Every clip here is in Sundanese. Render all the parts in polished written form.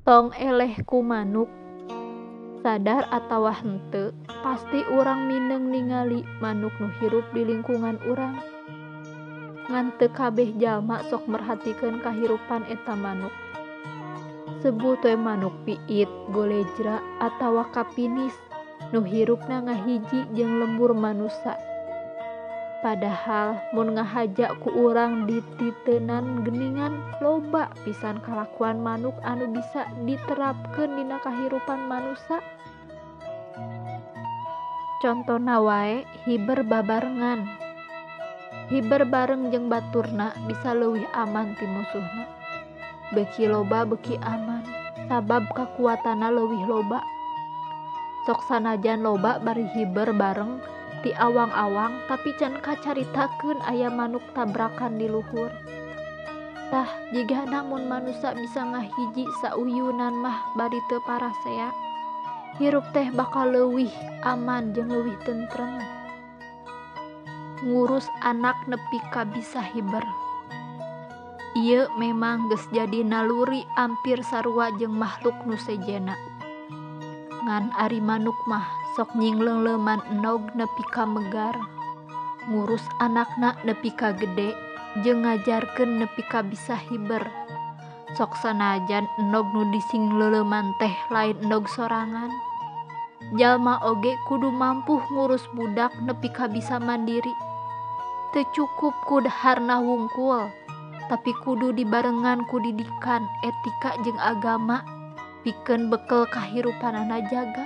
Tong eleh ku manuk, sadar atawa henteu, pasti urang mindeng ningali manuk nu hirup di lingkungan urang. Ngan teu kabeh jalma sok merhatikeun kahirupan eta manuk. Sebut we manuk piit, golejra, atawa kapinis nu hirupna ngahiji jeung lembur manusa. Padahal mun ngahaja ku urang dititeunan geuningan, loba pisan kalakuan manuk anu bisa diterapkeun dina kahirupan manusa. Contona wae hiber babarengan. Hiber bareng jeung baturna bisa leuwih aman ti musuhna. Beuki loba beuki aman, sabab kakuatanna leuwih loba. Sok sanajan loba bari hiber bareng ti awang-awang, tapi can kacaritakeun aya manuk tabrakan di luhur. Tah jigana mun manusa bisa ngahiji sauyunan mah bari teu parasea, hirup teh bakal leuwih aman jeung leuwih tentrem. Ngurus anak nepi ka bisa hiber. Ieu memang geus jadi naluri ampir sarua jeung makhluk nu sejena. Ngan ari manuk mah sok nyingleuleuman enog nepi ka megar, ngurus anakna nepi ka gede, jeung ngajarkeun nepi ka bisa hiber. Sok sanajan enog nu disingleuleuman teh lain enog sorangan. Jalma oge kudu mampu ngurus budak nepi ka bisa mandiri. Teu cukup ku daharna wungkul, tapi kudu dibarengan ku didikan, etika jeung agama, pikeun bekel kahirupanana jaga.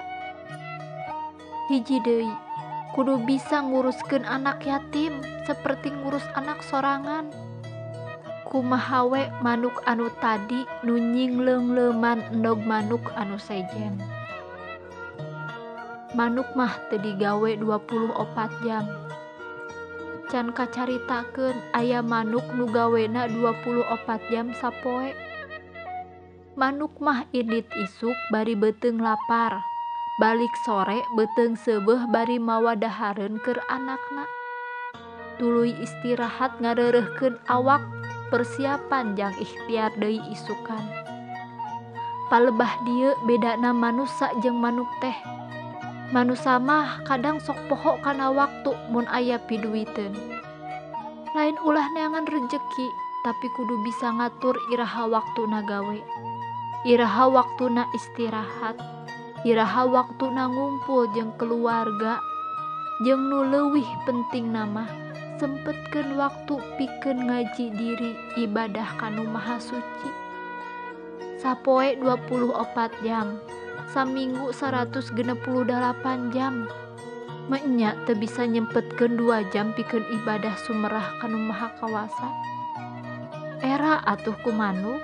Hiji deui, kudu bisa nguruskeun anak yatim saperti ngurus anak sorangan. Kumaha we manuk anu tadi nu nyingleuleuman endog manuk anu sejen. Manuk mah teu digawe 24 jam. Can kacaritakeun aya manuk nu gawena 24 jam sapoe. Manuk mah indit isuk bari beuteung lapar, balik sore beuteung seubeuh bari mawa dahareun keur anakna. Tuluy istirahat ngareureuhkeun awak, persiapan jang ikhtiar deui isukan. Palebah dieu bedana manusa jeung manuk teh. Manusa mah kadang sok poho kana waktu mun aya piduiteun. Lain ulah neangan rejeki, tapi kudu bisa ngatur iraha waktuna gawe, iraha waktuna istirahat, iraha waktuna ngumpul jeung keluarga, jeung nu leuwih pentingna mah sempetkeun waktu pikeun ngaji diri ibadah kanu maha suci. Sapoe 24 jam, saminggu 168 jam. Nya teu bisa nyempetkeun 2 jam pikeun ibadah sumerah kanu maha kawasa. Era atuh ku manuk,